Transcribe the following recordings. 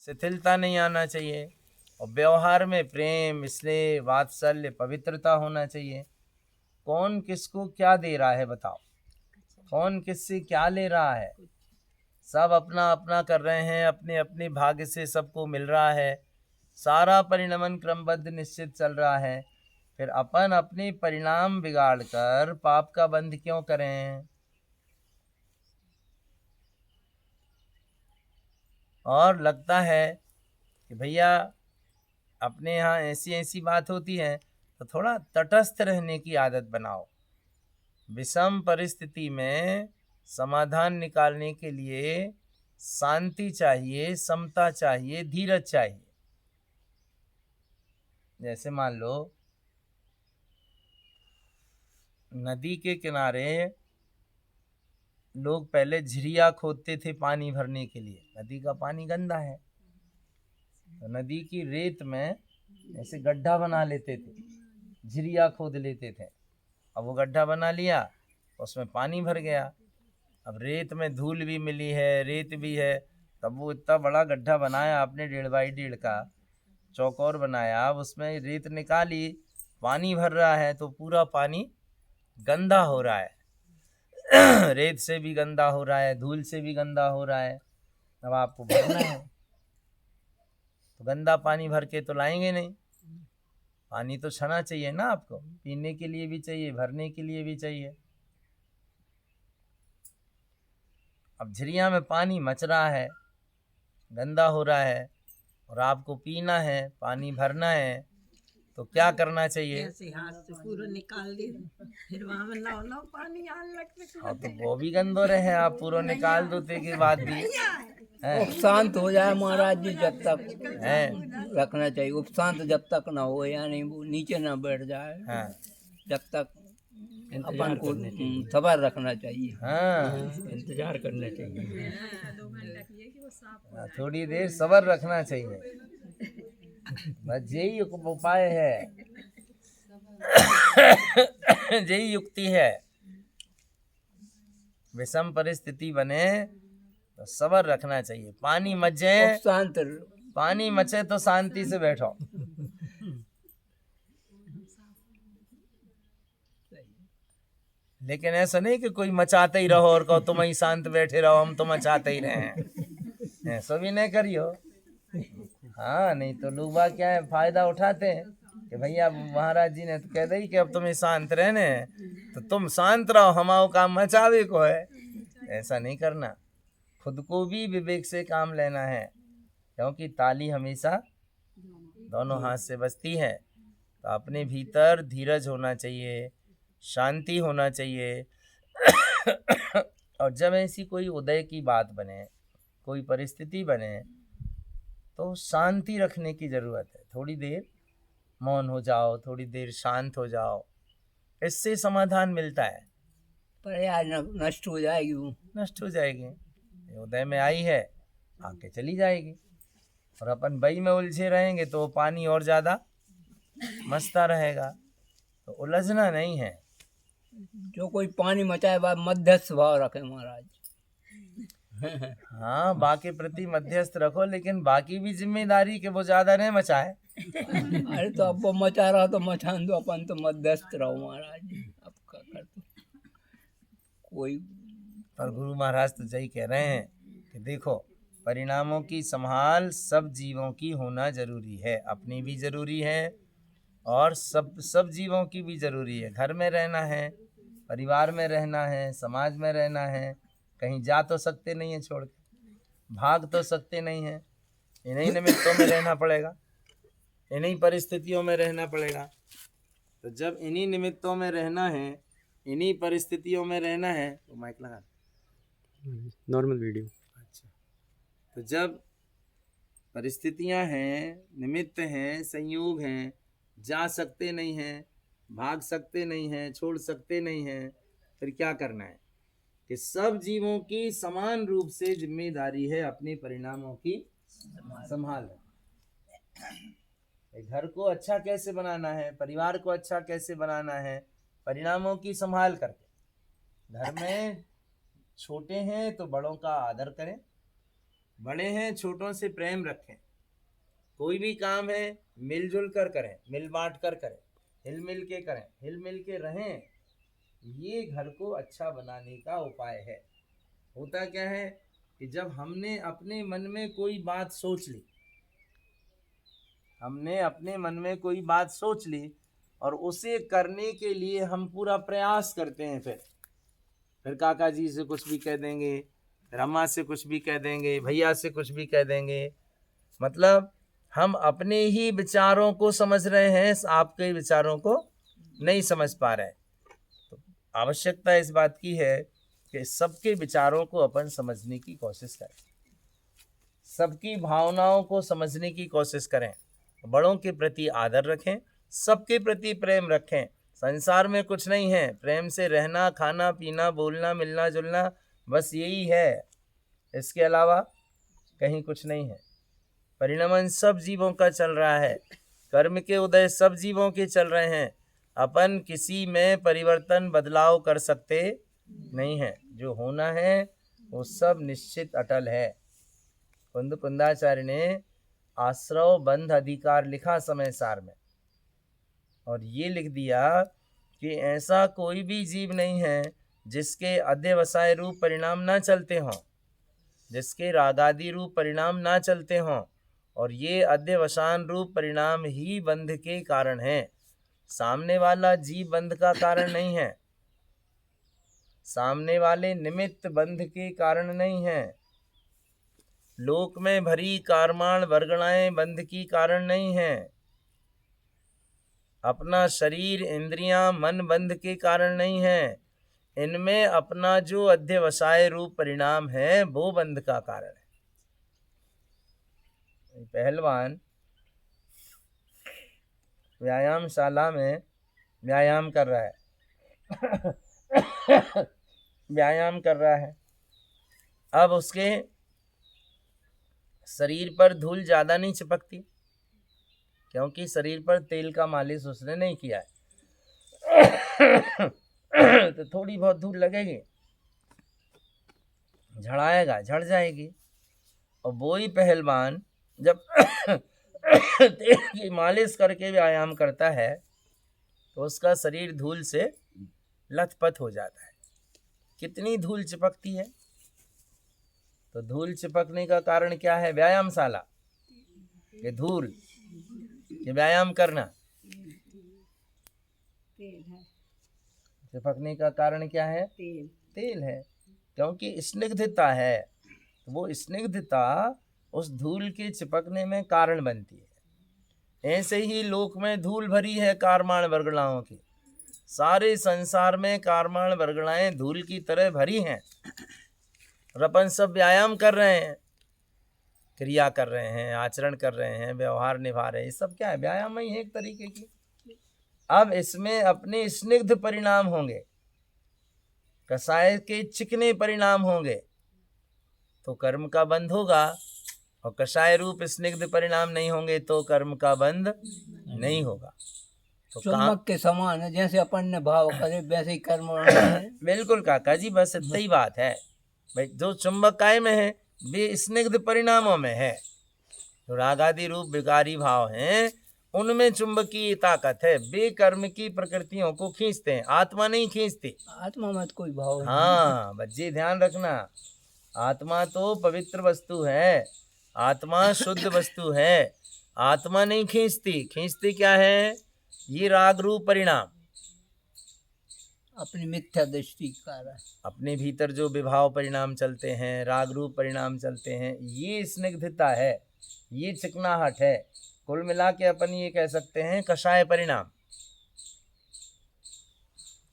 शिथिलता नहीं आना चाहिए, और व्यवहार में प्रेम, स्नेह, वात्सल्य, पवित्रता होना चाहिए। कौन किसको क्या दे रहा है बताओ, कौन किससे क्या ले रहा है? सब अपना अपना कर रहे हैं, अपने अपने भाग्य से सबको मिल रहा है, सारा परिणमन क्रमबद्ध निश्चित चल रहा है। फिर अपन अपने परिणाम बिगाड़ कर पाप का बंध क्यों करें? और लगता है कि भैया अपने यहाँ ऐसी ऐसी बात होती है, तो थोड़ा तटस्थ रहने की आदत बनाओ। विषम परिस्थिति में समाधान निकालने के लिए शांति चाहिए, समता चाहिए, धीरज चाहिए। जैसे मान लो नदी के किनारे लोग पहले झिरिया खोदते थे पानी भरने के लिए। नदी का पानी गंदा है, तो नदी की रेत में ऐसे गड्ढा बना लेते थे, झिरिया खोद लेते थे। अब वो गड्ढा बना लिया, उसमें पानी भर गया। अब रेत में धूल भी मिली है, रेत भी है, तब वो इतना बड़ा गड्ढा बनाया आपने 1.5x1.5 का चौकोर बनाया, अब उसमें रेत निकाली, पानी भर रहा है, तो पूरा पानी गंदा हो रहा है। रेत से भी गंदा हो रहा है, धूल से भी गंदा हो रहा है। अब आपको भरना है, तो गंदा पानी भर के तो लाएंगे नहीं। पानी तो छना चाहिए ना आपको, पीने के लिए भी चाहिए, भरने के लिए भी चाहिए। अब झिरिया में पानी मच रहा है, गंदा हो रहा है, और आपको पीना है, पानी भरना है, तो क्या करना चाहिए? ऐसे हाथ से पूरा निकाल दे, फिर वहां में नौ नौ पानी आने लगते। हाँ, तो वो भी गंदो रहे, आप पूरा निकाल दोते के बाद भी है। उपशांत हो जाए महाराज जी, जब तक है रखना चाहिए। उपशांत जब तक ना हो, यानी वो नीचे ना बैठ जाए, हाँ जब तक अपन को सबर रखना चाहिए। हाँ, इंतजार करना चाहिए। थोड़ी देर सबर रखना चाहिए, बस यही उपाय है। यही युक्ति है। विषम परिस्थिति बने तो सबर रखना चाहिए। पानी मच जाए, उपशांत पानी मचे तो शांति से बैठो। लेकिन ऐसा नहीं कि कोई मचाते ही रहो और कहो तुम ही शांत बैठे रहो, हम तो मचाते ही रहे। ऐसा भी नहीं करियो। हाँ, नहीं तो लोग बाग क्या है, फायदा उठाते हैं कि भैया महाराज जी ने तो कह दी कि अब तुम्हें शांत रहने हैं, तो तुम शांत रहो, हमारा काम मचावे को है। ऐसा नहीं करना, खुद को भी विवेक से काम लेना है, क्योंकि ताली हमेशा दोनों हाथ से बजती है। तो अपने भीतर धीरज होना चाहिए, शांति होना चाहिए। और जब ऐसी कोई उदय की बात बने, कोई परिस्थिति बने, तो शांति रखने की ज़रूरत है। थोड़ी देर मौन हो जाओ, थोड़ी देर शांत हो जाओ, इससे समाधान मिलता है। पर यार नष्ट हो जाएगी, वो नष्ट हो जाएगी। उदय में आई है, आके चली जाएगी, और अपन बई में उलझे रहेंगे तो पानी और ज़्यादा मचता रहेगा। तो उलझना नहीं है। जो कोई पानी मचाए बाद मध्यस्थ भाव रखे महाराज। हाँ, बाकी प्रति मध्यस्थ रखो, लेकिन बाकी भी जिम्मेदारी के वो ज़्यादा नहीं मचाए। अरे तो अब वो मचा रहा तो मचान दो, अपन तो मध्यस्थ रहो महाराज। अब क्या कर दो कोई। पर गुरु महाराज तो यही कह रहे हैं कि देखो, परिणामों की संभाल सब जीवों की होना जरूरी है, अपनी भी जरूरी है और सब जीवों की भी जरूरी है। घर में रहना है, परिवार में रहना है, समाज में रहना है, कहीं जा तो सकते नहीं है छोड़ के, भाग तो सकते नहीं हैं। इन्हीं निमित्तों में रहना पड़ेगा, इन्हीं परिस्थितियों में रहना पड़ेगा। तो जब इन्हीं निमित्तों में रहना है, इन्हीं परिस्थितियों में रहना है, तो माइक लगा नॉर्मल वीडियो। अच्छा, तो जब परिस्थितियां हैं, निमित्त हैं, संयोग हैं, जा सकते नहीं हैं, भाग सकते नहीं हैं, छोड़ सकते नहीं हैं, फिर क्या करना है कि सब जीवों की समान रूप से जिम्मेदारी है अपने परिणामों की संभाल। घर को अच्छा कैसे बनाना है, परिवार को अच्छा कैसे बनाना है, परिणामों की संभाल करके। घर में छोटे हैं तो बड़ों का आदर करें, बड़े हैं छोटों से प्रेम रखें, कोई भी काम है मिलजुल कर करें, मिल बांट कर करें, हिल मिल के करें, हिल मिल के रहें। ये घर को अच्छा बनाने का उपाय है। होता क्या है कि जब हमने अपने मन में कोई बात सोच ली, हमने अपने मन में कोई बात सोच ली और उसे करने के लिए हम पूरा प्रयास करते हैं, फिर काका जी से कुछ भी कह देंगे, फिर अम्मा से कुछ भी कह देंगे, भैया से कुछ भी कह देंगे। मतलब हम अपने ही विचारों को समझ रहे हैं, आपके विचारों को नहीं समझ पा रहे हैं। तो आवश्यकता इस बात की है कि सबके विचारों को अपन समझने की कोशिश करें, सबकी भावनाओं को समझने की कोशिश करें, बड़ों के प्रति आदर रखें, सबके प्रति प्रेम रखें। संसार में कुछ नहीं है, प्रेम से रहना, खाना पीना, बोलना, मिलना जुलना, बस यही है, इसके अलावा कहीं कुछ नहीं है। परिणमन सब जीवों का चल रहा है, कर्म के उदय सब जीवों के चल रहे हैं। अपन किसी में परिवर्तन बदलाव कर सकते नहीं हैं। जो होना है वो सब निश्चित अटल है। कुंद कुंदाचार्य ने आश्रव बंध अधिकार लिखा समय सार में, और ये लिख दिया कि ऐसा कोई भी जीव नहीं है जिसके अध्यवसाय रूप परिणाम ना चलते हों, जिसके रागादि रूप परिणाम ना चलते हों, और ये अध्यवसान रूप परिणाम ही बंध के कारण है। सामने वाला जीव बंध का कारण नहीं है, सामने वाले निमित्त बंध के कारण नहीं है, लोक में भरी कारमाण वर्गणाएं बंध की कारण नहीं है, अपना शरीर इंद्रियां मन बंध के कारण नहीं है। इनमें अपना जो अध्यवसाय रूप परिणाम है वो बंध का कारण है। पहलवान व्यायामशाला में व्यायाम कर रहा है व्यायाम कर रहा है। अब उसके शरीर पर धूल ज़्यादा नहीं चिपकती, क्योंकि शरीर पर तेल का मालिश उसने नहीं किया है तो थोड़ी बहुत धूल लगेगी, झड़ाएगा, झड़ जाएगी। और वो ही पहलवान जब तेल की मालिश करके व्यायाम करता है तो उसका शरीर धूल से लथपथ हो जाता है। कितनी धूल चिपकती है? तो धूल चिपकने का कारण क्या है? व्यायामशाला, ये धूल, ये व्यायाम करना। चिपकने का कारण क्या है? तेल है, क्योंकि स्निग्धता है। तो वो स्निग्धता उस धूल के चिपकने में कारण बनती है। ऐसे ही लोक में धूल भरी है कारमाण वर्गणाओं की। सारे संसार में कारमाण वर्गणाएं धूल की तरह भरी हैं, और अपन सब व्यायाम कर रहे हैं, क्रिया कर रहे हैं, आचरण कर रहे हैं, व्यवहार निभा रहे हैं। ये सब क्या है? व्यायाम ही है एक तरीके की। अब इसमें अपने स्निग्ध परिणाम होंगे, कसाय के चिकने परिणाम होंगे, तो कर्म का बंध होगा। और कषाय रूप स्निग्ध परिणाम नहीं होंगे तो कर्म का बंध नहीं होगा। तो चुंबक के समान है, जैसे अपन ने भाव करे वैसे ही कर्म होना है। बिल्कुल काका जी, बस इतना ही बात है भाई। जो चुंबक काय में है वे स्निग्ध परिणामों में है। जो रागादि रूप विकारी भाव हैं उनमें चुंबकीय ताकत है, वे कर्म की प्रकृतियों को खींचते हैं, आत्मा नहीं खींचती। आत्मा में तो कोई भाव नहीं। हाँ बच्चे ध्यान रखना, आत्मा तो पवित्र वस्तु है, आत्मा शुद्ध वस्तु है, आत्मा नहीं खींचती। खींचती क्या है? ये राग रूप परिणाम, अपनी मिथ्या दृष्टि के कारण अपने भीतर जो विभाव परिणाम चलते हैं, राग रूप परिणाम चलते हैं, ये स्निग्धता है, ये चिकनाहट है। कुल मिला के अपन ये कह सकते हैं कषाय परिणाम।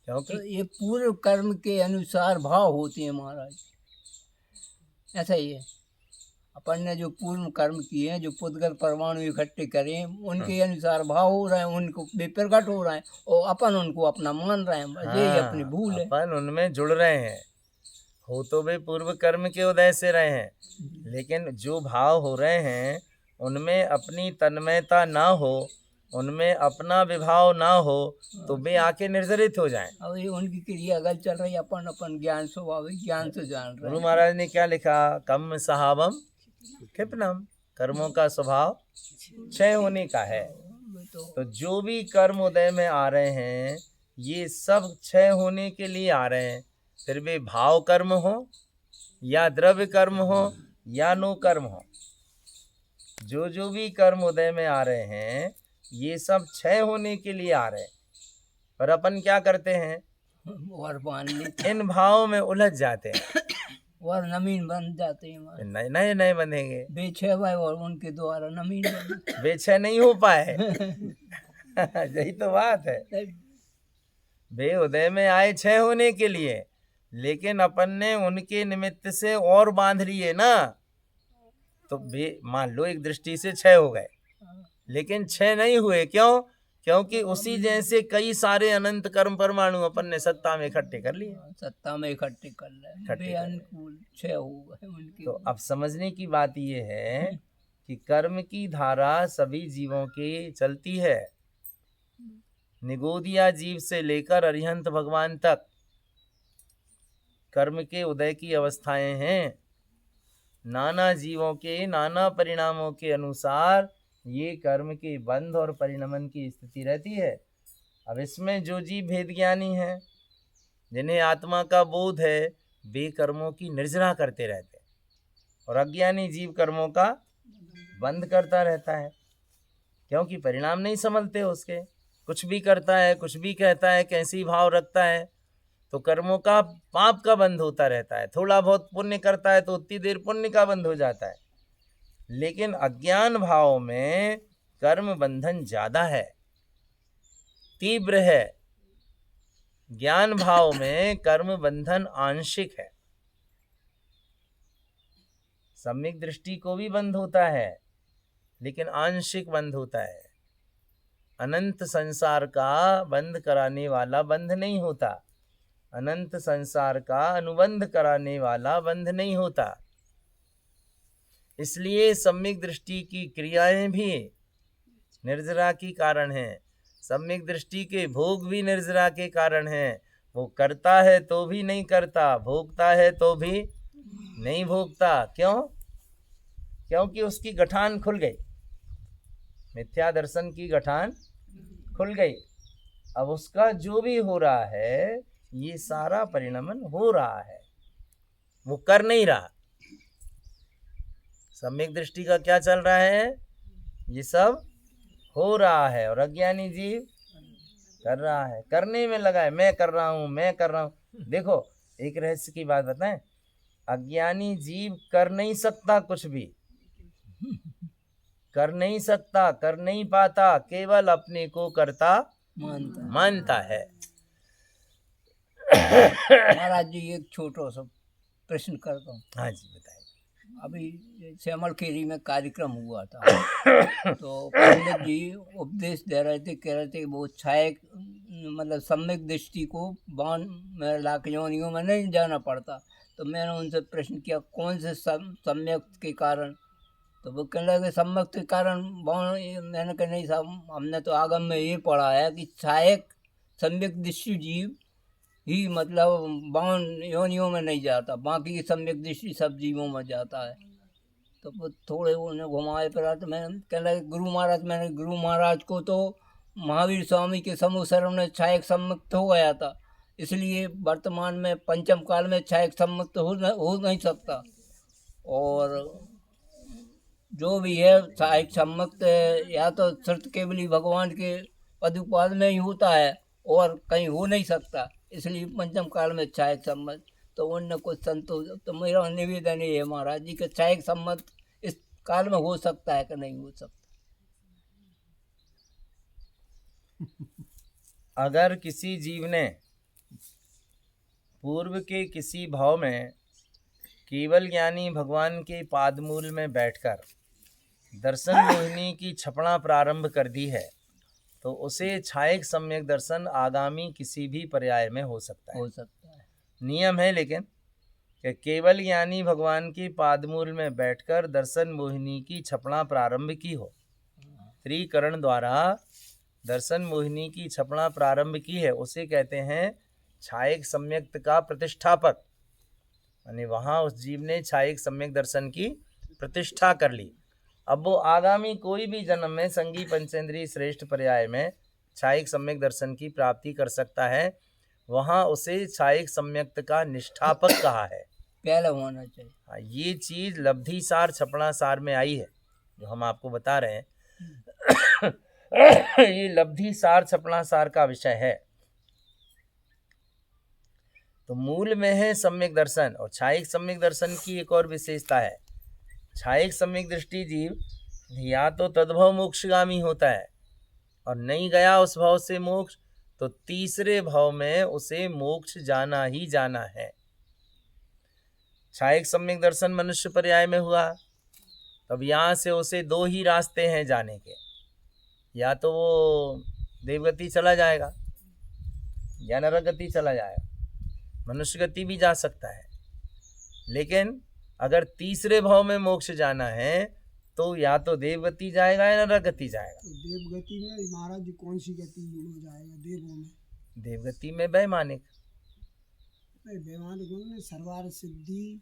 क्योंकि तो ये पूर्व कर्म के अनुसार भाव होते हैं महाराज। ऐसा ही है, अपन ने जो पूर्व कर्म किए हैं, जो पुद्गल परमाणु इकट्ठे करे, उनके अनुसार भाव हो रहे हैं, उनको बेप्रकट हो रहे हैं, और अपन उनको अपना मान रहे हैं। बस यही अपनी भूल है। अपन उनमें जुड़ रहे हैं। हो तो वे पूर्व कर्म के उदय से रहे हैं, लेकिन जो भाव हो रहे हैं उनमें अपनी तन्मयता ना हो, उनमें अपना विभाव ना हो, तो वे आके निर्जरित हो जाएं। अब ये उनकी क्रिया अगर चल रही है, अपन अपन ज्ञान स्वभाविक ज्ञान से जान रहे गुरु हैं। महाराज ने क्या लिखा? कम सहावम क्षिपनम, कर्मों का स्वभाव क्षय होने का है। तो जो भी कर्म उदय में आ रहे हैं ये सब क्षय होने के लिए आ रहे हैं, फिर वे भाव कर्म हो या द्रव्य कर्म हो या नो कर्म हो, जो भी कर्म उदय में आ रहे हैं ये सब क्षय होने के लिए आ रहे हैं। पर अपन क्या करते हैं, और बांध लेते इन भावों में उलझ जाते हैं। और नमीन बन जाते हैं हमारे। नए नए नए बंधेंगे, बेछे भाई और उनके द्वारा नमीन बन बेछे नहीं हो पाए। यही तो बात है, वे उदय में आए क्षय होने के लिए, लेकिन अपन ने उनके निमित्त से और बांध लिए ना, तो वे मान लो एक दृष्टि से क्षय हो गए, लेकिन क्षय नहीं हुए। क्यों? क्योंकि उसी जैसे कई सारे अनंत कर्म परमाणु अपन ने सत्ता में इकट्ठे कर लिए। सत्ता में इकट्ठे कर ले, वे अनुकूल क्षय हो गए उनके। तो अब समझने की बात ये है कि कर्म की धारा सभी जीवों की चलती है, निगोदिया जीव से लेकर अरिहंत भगवान तक कर्म के उदय की अवस्थाएं हैं। नाना जीवों के नाना परिणामों के अनुसार ये कर्म के बंध और परिणमन की स्थिति रहती है। अब इसमें जो जीव भेद ज्ञानी हैं, जिन्हें आत्मा का बोध है, वे कर्मों की निर्जरा करते रहते हैं, और अज्ञानी जीव कर्मों का बंद करता रहता है, क्योंकि परिणाम नहीं समझते उसके। कुछ भी करता है, कुछ भी कहता है, कैसी भाव रखता है, तो कर्मों का पाप का बंध होता रहता है। थोड़ा बहुत पुण्य करता है तो उतनी देर पुण्य का बंध हो जाता है, लेकिन अज्ञान भाव में कर्म बंधन ज्यादा है, तीव्र है। ज्ञान भाव में कर्म बंधन आंशिक है। सम्यक दृष्टि को भी बंध होता है, लेकिन आंशिक बंध होता है। अनंत संसार का बंध कराने वाला बंध नहीं होता, अनंत संसार का अनुबंध कराने वाला बंध नहीं होता। इसलिए सम्यक दृष्टि की क्रियाएं भी निर्जरा की कारण हैं, सम्यक दृष्टि के भोग भी निर्जरा के कारण हैं। वो करता है तो भी नहीं करता, भोगता है तो भी नहीं भोगता। क्यों? क्योंकि उसकी गठान खुल गई, मिथ्या दर्शन की गठान खुल गई। अब उसका जो भी हो रहा है ये सारा परिणमन हो रहा है, वो कर नहीं रहा। सम्यक दृष्टि का क्या चल रहा है, ये सब हो रहा है, और अज्ञानी जीव कर रहा है, करने में लगा है। मैं कर रहा हूँ, मैं कर रहा हूँ। देखो एक रहस्य की बात बताएं, अज्ञानी जीव कर नहीं सकता, कुछ भी कर नहीं सकता, कर नहीं पाता, केवल अपने को करता मानता है। महाराज जी एक छोटा सा प्रश्न करता हूँ। हाँ जी बताइए। अभी श्यामल खेरी में कार्यक्रम हुआ था, तो पंडित जी उपदेश दे रहे थे, कह रहे थे वो छाया मतलब सम्यक दृष्टि को बाण में लाके योनियों में नहीं जाना पड़ता। तो मैंने उनसे प्रश्न किया कौन से सम्यक के कारण, तो वो कहने लगे सम्यक के कारण बाण। मैंने कहा नहीं साहब, हमने तो आगम में ये पढ़ा है कि छायक सम्यक दृष्टि जीव ही मतलब बाण योनियों में नहीं जाता, बाकी की सम्यक दृष्टि सब जीवों में जाता है। तो वो थोड़े उन्हें घुमाए फिरा, तो मैंने कह लगे गुरु महाराज, मैंने गुरु महाराज को तो महावीर स्वामी के समूह शरण में छायक सम्मुक्त हो गया था, इसलिए वर्तमान में पंचम काल में छायक सम्मुक्त हो नहीं सकता। और जो भी है छायक सम्मुक्त या तो श्रुत केवली भगवान के पदुपाद में ही होता है और कहीं हो नहीं सकता, इसलिए पंचम काल में छायक सम्मत। तो उनने कुछ संतोष, तो मेरा निवेदन ये है महाराज जी कि छायक सम्मत इस काल में हो सकता है कि नहीं हो सकता। अगर किसी जीव ने पूर्व के किसी भाव में केवल ज्ञानी भगवान के पादमूल में बैठकर दर्शन मोहिनी की छपड़ा प्रारंभ कर दी है, तो उसे छायक सम्यक दर्शन आगामी किसी भी पर्याय में हो सकता है। नियम है लेकिन कि केवल ज्ञानी भगवान के पादमूल में बैठकर दर्शन मोहिनी की छपड़ा प्रारंभ की हो, त्रिकरण द्वारा दर्शन मोहिनी की छपड़ा प्रारंभ की है, उसे कहते हैं छायक सम्यक का प्रतिष्ठापक। यानी वहाँ उस जीव ने छायक सम्यक दर्शन की प्रतिष्ठा कर ली, अब वो आगामी कोई भी जन्म में संगी पंचेंद्रीय श्रेष्ठ पर्याय में छायिक सम्यक दर्शन की प्राप्ति कर सकता है। वहाँ उसे छायिक सम्यक्त का निष्ठापक कहा है। पहले होना चाहिए। हाँ, ये चीज़ लब्धि सार छपड़ा सार में आई है जो हम आपको बता रहे हैं। ये लब्धि सार छपड़ा सार का विषय है। तो मूल में है सम्यक दर्शन, और छायिक सम्यक दर्शन की एक और विशेषता है, छायिक सम्यक दृष्टि जीव या तो तद्भव मोक्षगामी होता है और नहीं गया उस भाव से मोक्ष, तो तीसरे भाव में उसे मोक्ष जाना ही जाना है। छायिक सम्यक दर्शन मनुष्य पर्याय में हुआ, तब यहाँ से उसे दो ही रास्ते हैं जाने के, या तो वो देवगति चला जाएगा या नरक गति चला जाएगा। मनुष्य गति भी जा सकता है, लेकिन अगर तीसरे भाव में मोक्ष जाना है तो या तो देवगति जाएगा या नरक गति जाएगा। तो देवगति में महाराज जी कौन सी गति हो जाएगा देवों में? देवगति में वैमानिक, वैमानिक में सर्वार सिद्धि,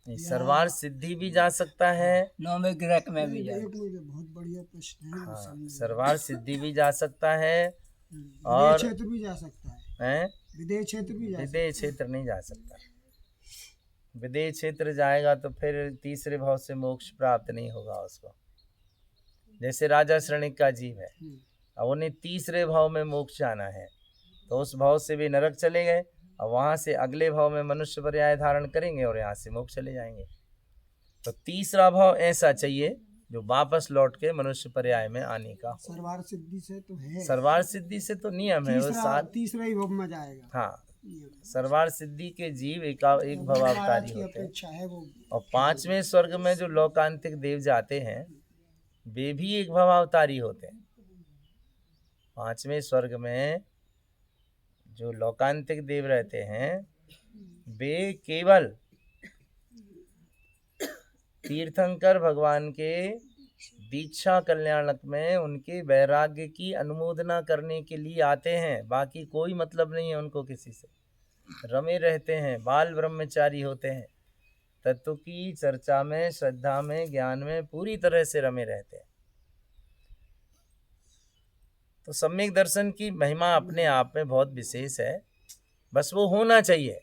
सर्वार सिद्धि भी जा सकता है। नौवे ग्रह में भी जाए। एक मुझे बहुत बढ़िया प्रश्न है। हाँ, सर्वार सिद्धि भी जा सकता है विदेह और क्षेत्र भी जा सकता है। हैं विदेह क्षेत्र भी जा सकता विदेह क्षेत्र नहीं जा सकता। विदेह क्षेत्र जाएगा तो फिर तीसरे भाव से मोक्ष प्राप्त नहीं होगा उसको। जैसे राजा श्रेणिक का जीव है, अब उन्हें तीसरे भाव में मोक्ष जाना है, तो उस भाव से भी नरक चले गए और वहाँ से अगले भाव में मनुष्य पर्याय धारण करेंगे और यहाँ से मोक्ष चले जाएंगे। तो तीसरा भाव ऐसा चाहिए जो वापस लौट के मनुष्य पर्याय में आने का हो। सर्वार सिद्धि से तो है, सर्वार सिद्धि से तो नियम है वो सात। तीसरा ही भव में जाएगा। हाँ, सर्वार सिद्धि के जीव एक भवावतारी होते हैं। अपेक्षा है वो। और पांचवें स्वर्ग में जो लोकांतिक देव जाते हैं वे भी एक भवावतारी होते हैं। पांचवें स्वर्ग में जो लोकांतिक देव रहते हैं वे केवल तीर्थंकर भगवान के दीक्षा कल्याणक में उनके वैराग्य की अनुमोदना करने के लिए आते हैं। बाकी कोई मतलब नहीं है उनको किसी से, रमे रहते हैं, बाल ब्रह्मचारी होते हैं, तत्व की चर्चा में, श्रद्धा में, ज्ञान में पूरी तरह से रमे रहते हैं। तो सम्यक दर्शन की महिमा अपने आप में बहुत विशेष है, बस वो होना चाहिए।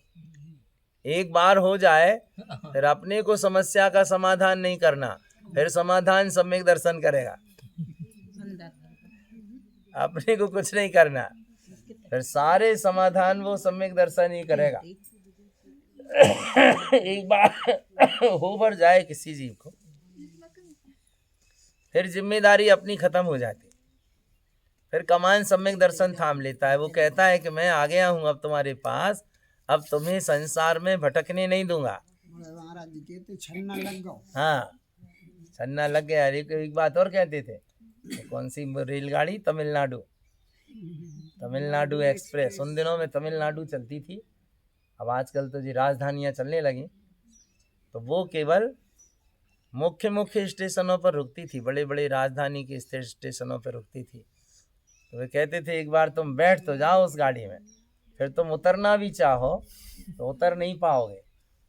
एक बार हो जाए फिर अपने को समस्या का समाधान नहीं करना, फिर समाधान सम्यक दर्शन करेगा। अपने को कुछ नहीं करना, फिर सारे समाधान वो सम्यक दर्शन ही करेगा। एक बार होकर जाए किसी जीव को, फिर जिम्मेदारी अपनी खत्म हो जाती, फिर कमान सम्यक दर्शन थाम लेता है। वो कहता है कि मैं आ गया हूँ अब तुम्हारे पास, अब तुम्हें संसार में भटकने नहीं दूंगा। महाराज जी कहते छन्ना लग गया। हाँ, छन्ना लग गया। एक बात और कहते थे, कौन सी रेलगाड़ी, तमिलनाडु एक्सप्रेस। उन दिनों में तमिलनाडु चलती थी, अब आजकल तो जी राजधानियाँ चलने लगी। तो वो केवल मुख्य स्टेशनों पर रुकती थी, बड़े बड़े राजधानी के स्टेशनों पर रुकती थी। तो वे कहते थे एक बार तुम बैठ तो जाओ उस गाड़ी में, फिर तुम उतरना भी चाहो तो उतर नहीं पाओगे।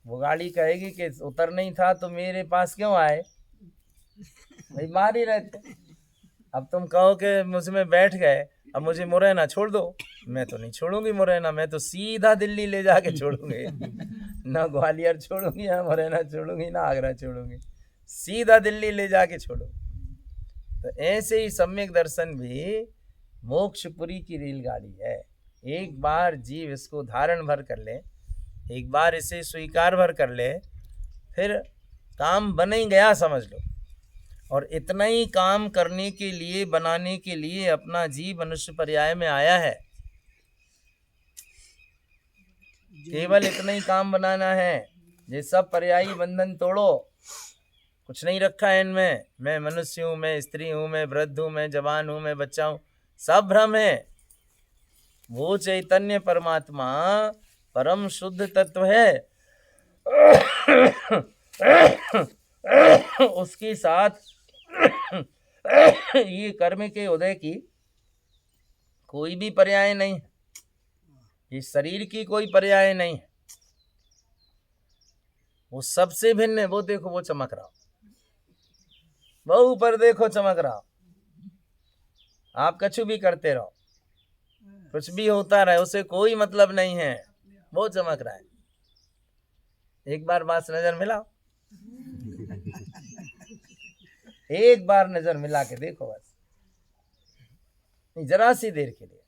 वो गाड़ी कहेगी कि उतर नहीं था तो मेरे पास क्यों आए, भाई मार ही रहते। अब तुम कहो कि मुझमें बैठ गए, अब मुझे मुरैना छोड़ दो, मैं तो नहीं छोड़ूंगी मुरैना, मैं तो सीधा दिल्ली ले जाके छोड़ूंगी। ना ग्वालियर छोड़ूंगी, ना मुरैना छोड़ूंगी, ना आगरा छोड़ूंगी, सीधा दिल्ली ले जाके छोड़ो। तो ऐसे ही सम्यक दर्शन भी मोक्षपुरी की रेलगाड़ी है। एक बार जीव इसको धारण भर कर ले, एक बार इसे स्वीकार भर कर ले, फिर काम बन ही गया समझ लो। और इतना ही काम करने के लिए, बनाने के लिए अपना जीव मनुष्य पर्याय में आया है। केवल इतना ही काम बनाना है। ये सब पर्यायी बंधन तोड़ो, कुछ नहीं रखा है इनमें। मैं मनुष्य हूँ, मैं स्त्री हूँ, मैं वृद्ध हूँ, मैं जवान हूँ, मैं बच्चा हूँ, सब भ्रम है। वो चैतन्य परमात्मा परम शुद्ध तत्व है। उसके साथ ये कर्म के उदय की कोई भी पर्याय नहीं है, ये शरीर की कोई पर्याय नहीं है। वो सबसे भिन्न है। वो देखो वो चमक रहा, वो ऊपर देखो चमक रहा। आप कछु भी करते रहो, कुछ भी होता रहे, उसे कोई मतलब नहीं है, वो चमक रहा है। एक बार बस नजर मिलाओ, एक बार नजर मिला के देखो बस, जरा सी देर के लिए,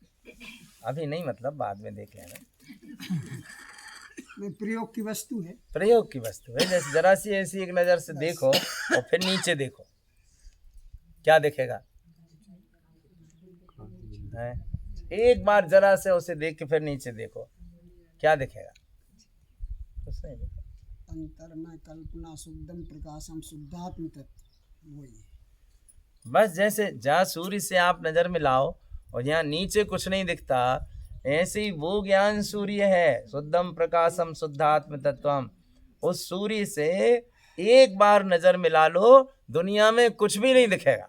अभी नहीं, मतलब बाद में देख लेना। प्रयोग की वस्तु है। प्रयोग की वस्तु है। जैसे जरा सी ऐसी एक नजर से देखो और फिर नीचे देखो, क्या दिखेगा? है? एक बार जरा से उसे देख के फिर नीचे देखो, क्या दिखेगा? कुछ नहीं दिखेगा। अंतर में कल्पना शुद्धम प्रकाशम शुद्धात्म तत्व वही है। बस जैसे जहाँ सूर्य से आप नजर मिलाओ और यहाँ नीचे कुछ नहीं दिखता, ऐसे ही वो ज्ञान सूर्य है, शुद्धम प्रकाशम शुद्धात्म तत्वम। उस सूर्य से एक बार नजर मिला लो, दुनिया में कुछ भी नहीं दिखेगा,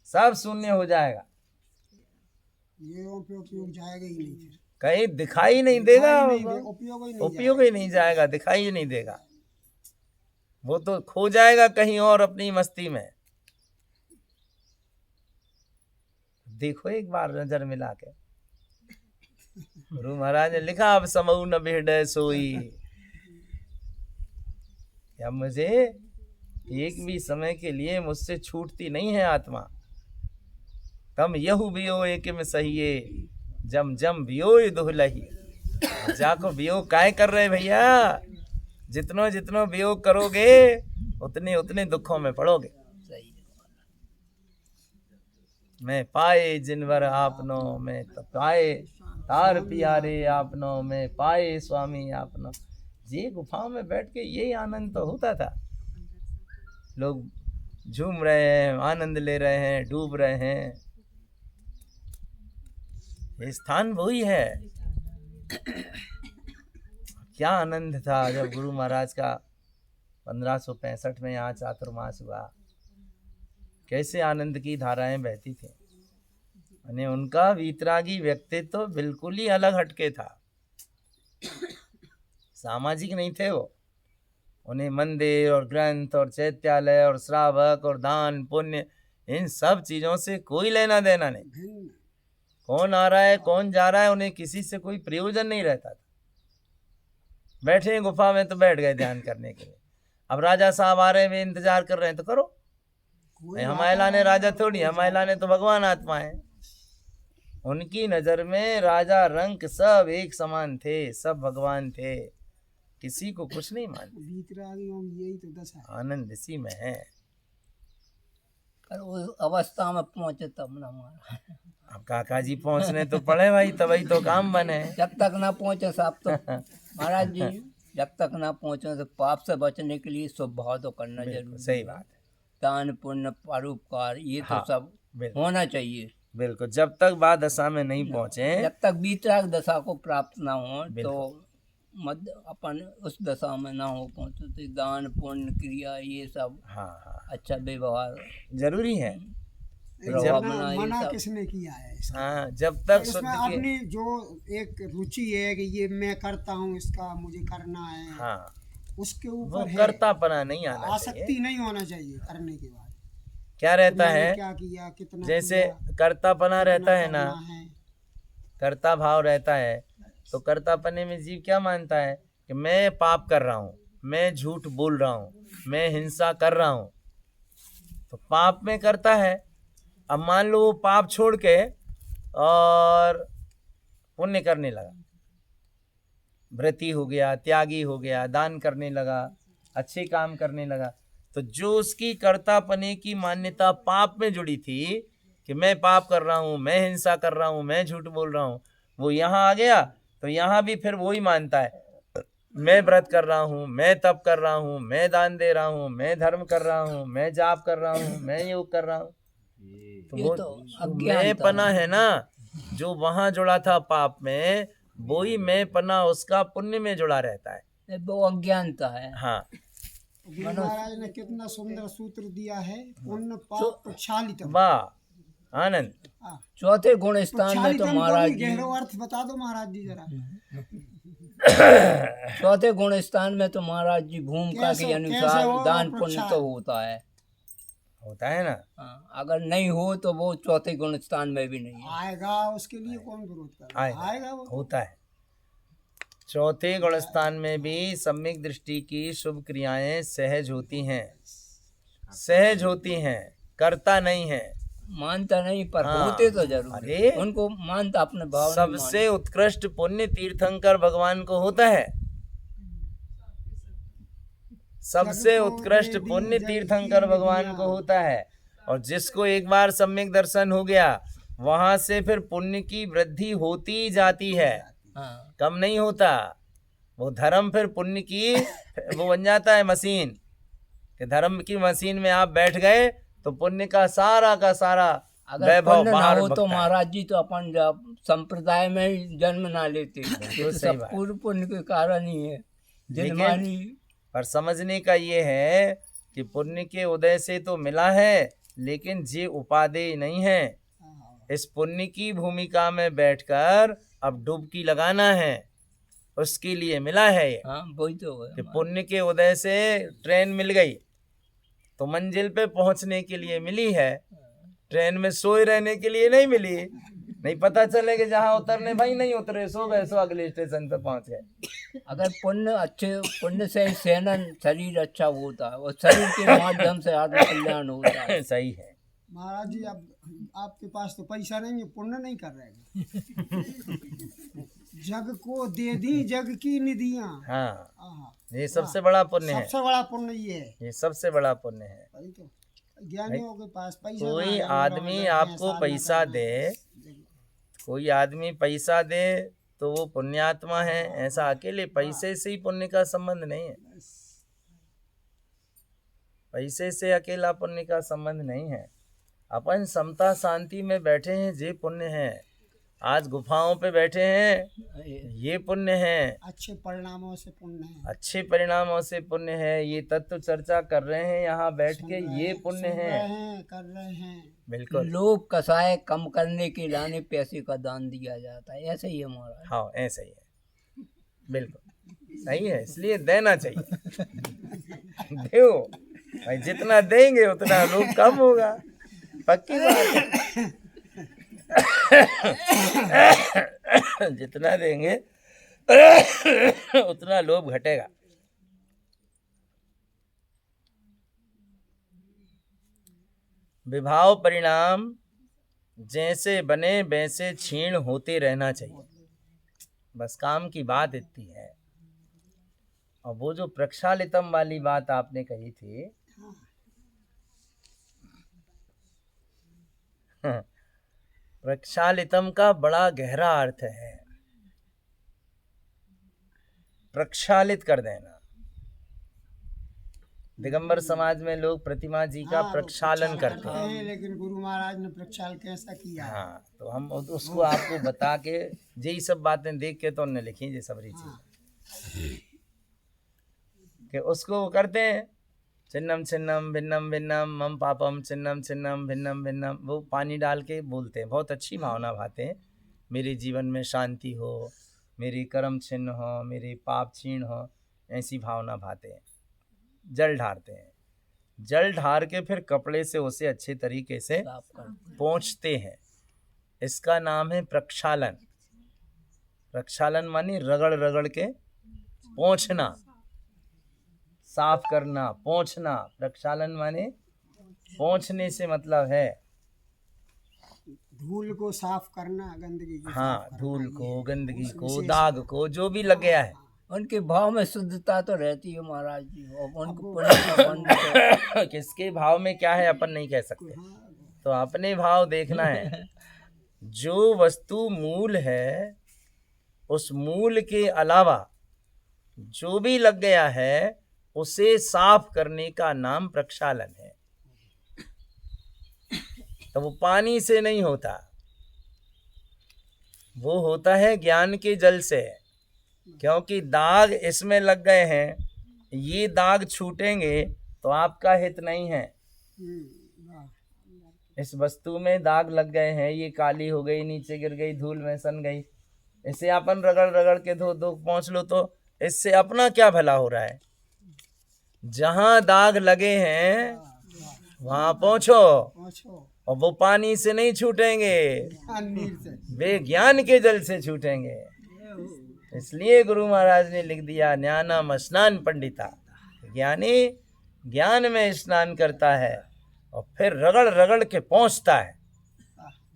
सब शून्य हो जाएगा, ये उपयोग जाएगा ही नहीं, फिर कहीं दिखाई नहीं देगा, उपयोग ही नहीं जाएगा, दिखाई ही नहीं देगा। वो तो खो जाएगा कहीं और अपनी मस्ती में। देखो एक बार नजर मिला के। गुरु महाराज ने लिखा, अब समऊ न बिहड़े सोई। या मुझे एक भी समय के लिए मुझसे छूटती नहीं है आत्मा। तम यहु बियो एक में सहिए, जम जम बियो दुहलही। जाको वियोग काय कर रहे भैया, जितनो जितनो वियोग करोगे उतने उतने दुखों में पड़ोगे। मैं पाए जिनवर आपनो, मैं पाए तार प्यारे आपनो, मैं पाए स्वामी आपनो। ये गुफाओं में बैठ के यही आनंद तो होता था। लोग झूम रहे हैं, आनंद ले रहे हैं, डूब रहे हैं। ये स्थान वही है। क्या आनंद था जब गुरु महाराज का 1565 में यहाँ चातुर्मास हुआ। कैसे आनंद की धाराएं बहती थी। यानी उनका वीतरागी व्यक्तित्व तो बिल्कुल ही अलग हटके था, सामाजिक नहीं थे वो। उन्हें मंदिर और ग्रंथ और चैत्यालय और श्रावक और दान पुण्य, इन सब चीज़ों से कोई लेना देना नहीं। कौन आ रहा है कौन जा रहा है, उन्हें किसी से कोई प्रयोजन नहीं रहता था। बैठे गुफा में तो बैठ गए ध्यान करने के लिए। अब राजा साहब आ रहे हैं, वे इंतजार कर रहे हैं तो करो। हमारे लाने राजा थोड़ी, हमारे लाने तो भगवान आत्मा है। उनकी नज़र में राजा रंक सब एक समान थे, सब भगवान थे, किसी को कुछ नहीं मानते। यही तो दशा है। आनंद इसी में है। पर उस अवस्था में पहुंचे तब ना मारा। अब काका जी पहुंचने तो पड़े भाई, तभी तो काम बने। जब तक ना पहुंचे साहब तो महाराज जी, जब तक ना पहुंचे तो पाप से बचने के लिए स्वभाव तो करना जरूरी। सही बात है। दान पुण्य परोपकार ये तो हाँ, सब बिल्कुल। होना चाहिए। बिल्कुल, जब तक बाद दशा में नहीं पहुंचे, जब तक बीतराग दशा को प्राप्त ना हो तो मध्य अपन उस दशा में ना हो पहुंचे तो दान पुण्य क्रिया ये सब, हाँ अच्छा व्यवहार जरूरी है। मना किसने किया है इसका? हाँ, जब तक शुद्ध इसमें के, अपनी जो एक रुचि है कि ये मैं करता हूँ, इसका मुझे करना है, हाँ, उसके वो ऊपर है। कर्तापना नहीं आना चाहिए। आसक्ति नहीं होना चाहिए करने के बाद। क्या रहता मैंने है, क्या किया, कितना जैसे किया, कर्तापना रहता है ना, करना है। कर्ता भाव रहता है, तो कर्तापने में जीव क्या मानता है कि मैं पाप कर रहा हूँ, मैं झूठ बोल रहा हूँ, मैं हिंसा कर रहा हूँ, तो पाप में करता है। अब मान लो वो पाप छोड़ के और पुण्य करने लगा, व्रती हो गया, त्यागी हो गया, दान करने लगा, अच्छे काम करने लगा, तो जो उसकी कर्तापने की मान्यता पाप में जुड़ी थी कि मैं पाप कर रहा हूँ, मैं हिंसा कर रहा हूँ, मैं झूठ बोल रहा हूँ, वो यहाँ आ गया तो यहाँ भी फिर वही मानता है मैं व्रत कर रहा हूँ, मैं तप कर रहा हूँ, मैं दान दे रहा हूँ, मैं धर्म कर रहा हूँ, मैं जाप कर रहा हूँ, मैं योग कर रहा हूँ। तो वो मैं पना है ना, जो वहाँ जुड़ा था पाप में, वही मैं पना उसका पुण्य में जुड़ा रहता है। वो अज्ञानता है। हाँ, गुरु महाराज ने कितना सुंदर सूत्र दिया है, पुण्य पाप प्रक्षालित। वाह, आनंद। चौथे गुण स्थान में तो महाराज जी, गहरा अर्थ बता दो महाराज जी जरा। चौथे गुण स्थान में तो महाराज जी भूमिका के कैसे अनुसार होगा दान पुण्य प्रक्षाल? तो होता है। होता है ना। हाँ, अगर नहीं हो तो वो चौथे गुण स्थान में भी नहीं है। आएगा, उसके लिए कौन विरोध कर रहा है? आएगा वो। होता है। चौथे गुण स्थान में भी सम्यक दृष्टि की शुभ क्रियाएं सहज होती हैं, सहज होती हैं, करता नहीं है। मानता नहीं पर हाँ। होते तो जरूर अरे है। उनको मानता अपने भाव नहीं सबसे उत्कृष्ट पुण्य तीर्थंकर भगवान को होता है। सबसे उत्कृष्ट पुण्य तीर्थंकर भगवान को होता है। और जिसको एक बार सम्यक दर्शन हो गया, वहां से फिर पुण्य की वृद्धि होती जाती है, हाँ। कम नहीं होता। वो धर्म फिर पुण्य की वो बन जाता है मशीन, कि धर्म की मशीन में आप बैठ गए तो पुण्य का सारा अगर वैभव पुण्य ना बाहर हो तो बकता है। महाराज जी तो अपन जब संप्रदाय में ही जन्म ना लेते। ये सही सब बात। पूर्व पुण्य के कारण ही है। लेकिन जिनमानी पर समझने का ये है कि पुण्य के उदय से तो मिला है, लेकिन ये उपादेय नहीं है। इस पुण्य की भूमिका में बैठकर अब डुबकी लगाना है, उसके लिए मिला है ये। हाँ वही तो है। कि पुण्य के उदय से ट्रेन मिल गई तो मंजिल पे पहुंचने के लिए मिली है, ट्रेन में सोए रहने के लिए नहीं मिली। नहीं पता चले कि जहाँ उतरने भाई नहीं उतरे, सो गए, सो अगले स्टेशन पे पहुंच गए। अगर पुण्य से ही सेनन शरीर अच्छा होता है और शरीर के माध्यम से आत्म कल्याण होता है। सही है महाराज जी, अब आपके पास तो पैसा नहीं है, पुण्य नहीं कर रहे हैं। जग को दे दी जग की निधियां। हाँ, आहा, ये सबसे बड़ा पुण्य है। सबसे बड़ा पुण्य ये है। ये सबसे बड़ा पुण्य है। वही तो, ज्ञानियों के पास पैसा कोई ना है, आदमी उन्होंने आपको साधना पैसा करना दे, है। कोई आदमी पैसा दे तो वो पुण्यात्मा है, ऐसा अकेले पैसे से ही पुण्य का संबंध नहीं है। पैसे से अकेला पुण्य का संबंध नहीं है। अपन समता शांति में बैठे हैं, ये पुण्य है। आज गुफाओं पे बैठे हैं, ये पुण्य है। अच्छे परिणामों से पुण्य है। अच्छे परिणामों से पुण्य है। ये तत्व चर्चा कर रहे हैं यहाँ बैठ के, ये पुण्य सुन है। रहे हैं, कर रहे हैं। बिल्कुल। लोभ कसाय कम करने के लाने पैसे का दान दिया जाता है। ऐसे ही है महाराज। हाँ ऐसा ही है, बिल्कुल सही है। इसलिए देना चाहिए। दो भाई, जितना देंगे उतना लोभ कम होगा, पक्की बात है। जितना देंगे उतना लोभ घटेगा। विभाव परिणाम जैसे बने वैसे क्षीण होते रहना चाहिए, बस काम की बात इतनी है। और वो जो प्रक्षालितम वाली बात आपने कही थी, प्रक्षालितम का बड़ा गहरा अर्थ है। प्रक्षालित कर देना। दिगंबर समाज में लोग प्रतिमा जी का हाँ, प्रक्षालन करते हैं। लेकिन गुरु महाराज ने प्रक्षाल कैसा किया? हाँ, तो हम उसको आपको बता के यही सब बातें देख के तो उन्होंने लिखी ये सबरी चीज कि उसको वो करते हैं। चिन्नम चिन्नम भिन्नम भिन्नम मम पापम चिन्नम चिन्नम भिन्नम भिन्नम, वो पानी डाल के बोलते हैं। बहुत अच्छी भावना भाते हैं, मेरे जीवन में शांति हो, मेरे कर्म छिन्न हो, मेरे पाप क्षीण हो, ऐसी भावना भाते हैं। जल ढारते हैं, जल ढार के फिर कपड़े से उसे अच्छे तरीके से पोंछते हैं। इसका नाम है प्रक्षालन। प्रक्षालन मानी रगड़ रगड़ के पोंछना, साफ करना, पोंछना। प्रक्षालन माने पोंछने से मतलब है धूल को साफ करना, गंदगी को हाँ, साफ करना। धूल को, गंदगी को, दाग को, जो भी लग गया है। उनके भाव में शुद्धता तो रहती है महाराज जी। और उनको पुण्य का बंध किसके भाव में क्या है अपन नहीं कह सकते, तो अपने भाव देखना है। जो वस्तु मूल है, उस मूल के अलावा जो भी लग गया है उसे साफ करने का नाम प्रक्षालन है। तो वो पानी से नहीं होता, वो होता है ज्ञान के जल से। क्योंकि दाग इसमें लग गए हैं, ये दाग छूटेंगे तो आपका हित नहीं है। इस वस्तु में दाग लग गए हैं, ये काली हो गई, नीचे गिर गई, धूल में सन गई, इसे अपन रगड़ रगड़ के धो धो पहुँच लो तो इससे अपना क्या भला हो रहा है। जहाँ दाग लगे हैं वहाँ पहुँचो, पहुँचो और वो पानी से नहीं छूटेंगे, नीर से। वे ज्ञान के जल से छूटेंगे। इसलिए गुरु महाराज ने लिख दिया ज्ञानम स्नान पंडिता, ज्ञानी ज्ञान में स्नान करता है और फिर रगड़ रगड़ के पहुँचता है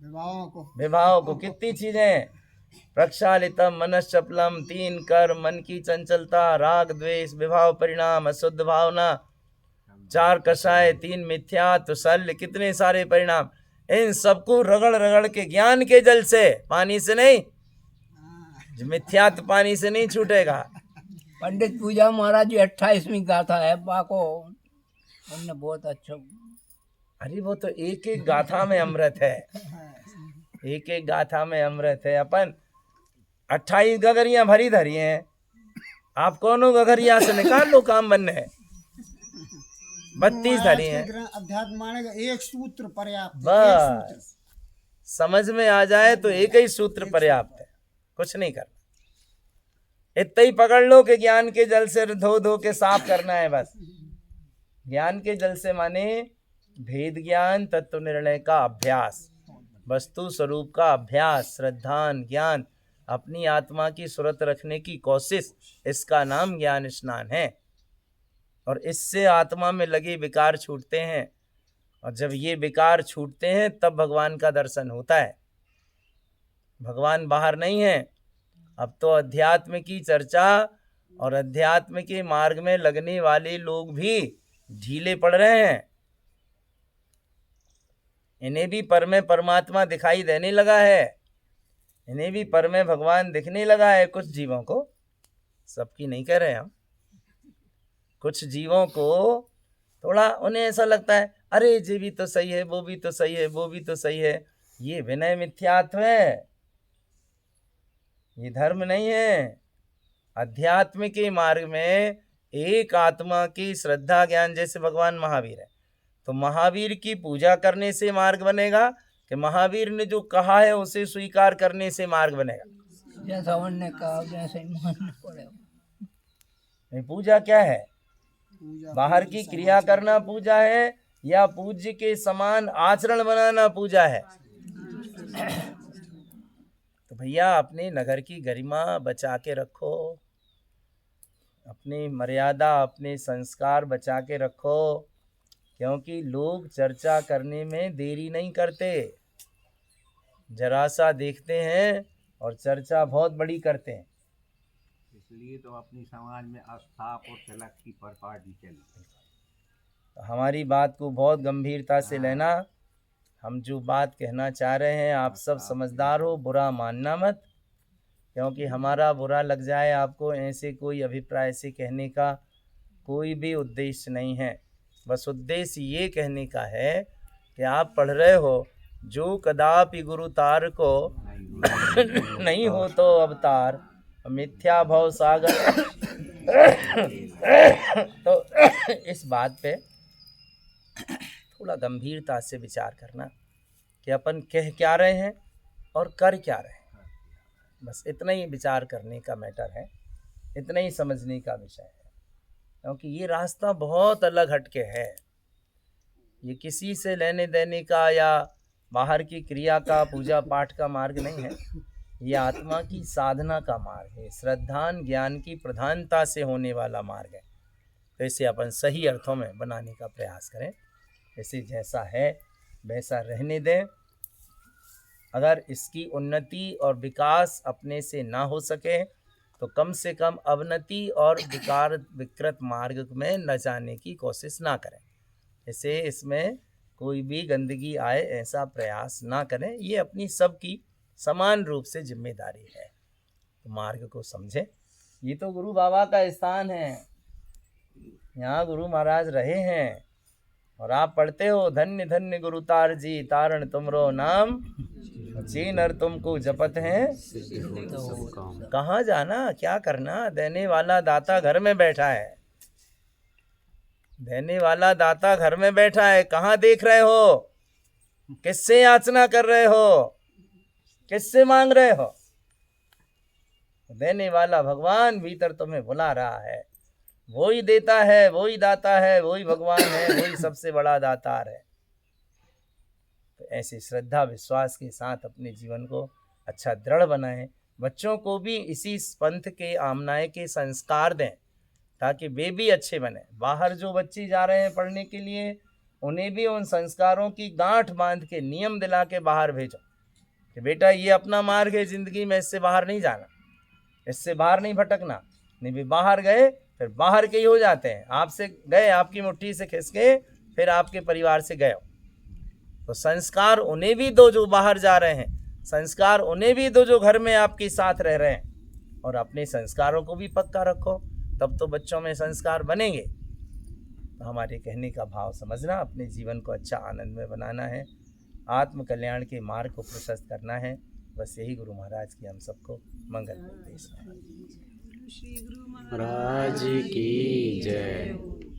विभावों को। कितनी चीजें, प्रक्षालितम मनश्चपलम, 3 कर, मन की चंचलता, राग द्वेष, विभाव परिणाम, अशुद्ध भावना, 4 कषाय, 3 मिथ्यात्व, शल्य, कितने सारे परिणाम। इन सबको रगड़ रगड़ के ज्ञान के जल से, पानी से नहीं, मिथ्यात्व पानी से नहीं छूटेगा। पंडित पूजा महाराज जी 28वीं गाथा है बाको, उनने बहुत अच्छा। अरे वो तो एक एक गाथा में अमृत है, एक एक गाथा में अमृत है। अपन 28 गगरियां भरी धरी हैं, आप कौनों गगरिया से निकाल लो काम बनने, 32 धरी हैं। अध्यात्म मानेगा एक सूत्र पर्याप्त, बस समझ में आ जाए तो एक ही सूत्र पर्याप्त है, कुछ नहीं करना। इतना ही पकड़ लो कि ज्ञान के जल से धो धो के साफ करना है बस। ज्ञान के जल से माने भेद ज्ञान, तत्व निर्णय का अभ्यास, वस्तु स्वरूप का अभ्यास, श्रद्धान ज्ञान, अपनी आत्मा की सूरत रखने की कोशिश, इसका नाम ज्ञान स्नान है। और इससे आत्मा में लगे विकार छूटते हैं, और जब ये विकार छूटते हैं तब भगवान का दर्शन होता है। भगवान बाहर नहीं है। अब तो अध्यात्म की चर्चा और अध्यात्म के मार्ग में लगने वाले लोग भी ढीले पड़ रहे हैं। इन्हें भी पर में परमात्मा दिखाई देने लगा है, इन्हें भी पर में भगवान दिखने लगा है। कुछ जीवों को, सबकी नहीं कह रहे हम, कुछ जीवों को थोड़ा उन्हें ऐसा लगता है अरे ये भी तो सही है, वो भी तो सही है, वो भी तो सही है। ये विनय मिथ्यात्व है, ये धर्म नहीं है। अध्यात्म के मार्ग में एक आत्मा की श्रद्धा ज्ञान, जैसे भगवान महावीर है तो महावीर की पूजा करने से मार्ग बनेगा कि महावीर ने जो कहा है उसे स्वीकार करने से मार्ग बनेगा। जैसा उन्होंने कहा वैसे ही मानना पड़ेगा। पूजा क्या है? बाहर की क्रिया करना पूजा है या पूज्य के समान आचरण बनाना पूजा है? तो भैया अपने नगर की गरिमा बचा के रखो, अपनी मर्यादा, अपने संस्कार बचा के रखो, क्योंकि लोग चर्चा करने में देरी नहीं करते, जरा सा देखते हैं और चर्चा बहुत बड़ी करते हैं। इसलिए तो अपनी समाज में अस्थाप और तिलक की परपाटी चली। तो हमारी बात को बहुत गंभीरता से लेना। हम जो बात कहना चाह रहे हैं आप सब समझदार हो, बुरा मानना मत, क्योंकि हमारा बुरा लग जाए आपको, ऐसे कोई अभिप्राय से कहने का कोई भी उद्देश्य नहीं है। बस उद्देश्य ये कहने का है कि आप पढ़ रहे हो जो कदापि गुरु तार को नहीं हो तो अवतार, मिथ्या भव सागर। तो इस बात पे थोड़ा गंभीरता से विचार करना कि अपन कह क्या रहे हैं और कर क्या रहे हैं। बस इतना ही विचार करने का मैटर है, इतना ही समझने का विषय है, क्योंकि ये रास्ता बहुत अलग हटके है। ये किसी से लेने देने का या बाहर की क्रिया का, पूजा पाठ का मार्ग नहीं है। ये आत्मा की साधना का मार्ग है, श्रद्धान ज्ञान की प्रधानता से होने वाला मार्ग है। तो इसे अपन सही अर्थों में बनाने का प्रयास करें। इसे जैसा है वैसा रहने दें। अगर इसकी उन्नति और विकास अपने से ना हो सके तो कम से कम अवनति और विकार विकृत मार्ग में न जाने की कोशिश ना करें। इसे इसमें कोई भी गंदगी आए ऐसा प्रयास ना करें। ये अपनी सबकी समान रूप से जिम्मेदारी है। तो मार्ग को समझें। ये तो गुरु बाबा का स्थान है, यहाँ गुरु महाराज रहे हैं और आप पढ़ते हो धन्य धन्य गुरु तार जी, तारण तुमरो नाम, जी नर तुमको जपत हैं। कहाँ जाना, क्या करना? देने वाला दाता घर में बैठा है, देने वाला दाता घर में बैठा है। कहाँ देख रहे हो? किससे याचना कर रहे हो? किससे मांग रहे हो? देने वाला भगवान भीतर तुम्हें बुला रहा है। वो ही देता है, वो ही दाता है, वो ही भगवान है, वो ही सबसे बड़ा दातार है। तो ऐसे श्रद्धा विश्वास के साथ अपने जीवन को अच्छा दृढ़ बनाएं। बच्चों को भी इसी पंथ के आमनाए के संस्कार दें ताकि वे भी अच्छे बने। बाहर जो बच्चे जा रहे हैं पढ़ने के लिए, उन्हें भी उन संस्कारों की गांठ बांध के नियम दिला के बाहर भेजो कि बेटा ये अपना मार्ग है ज़िंदगी में, इससे बाहर नहीं जाना, इससे बाहर नहीं भटकना। नहीं भी बाहर गए फिर बाहर के ही हो जाते हैं। आपसे गए, आपकी मुट्ठी से खिसके, फिर आपके परिवार से गए। तो संस्कार उन्हें भी दो जो बाहर जा रहे हैं, संस्कार उन्हें भी दो जो घर में आपके साथ रह रहे हैं, और अपने संस्कारों को भी पक्का रखो, तब तो बच्चों में संस्कार बनेंगे। तो हमारे कहने का भाव समझना, अपने जीवन को अच्छा आनंदमय बनाना है, आत्म कल्याण के मार्ग को प्रशस्त करना है। बस यही गुरु महाराज की हम सबको मंगल निर्देश है। श्री गुरु महाराज की जय।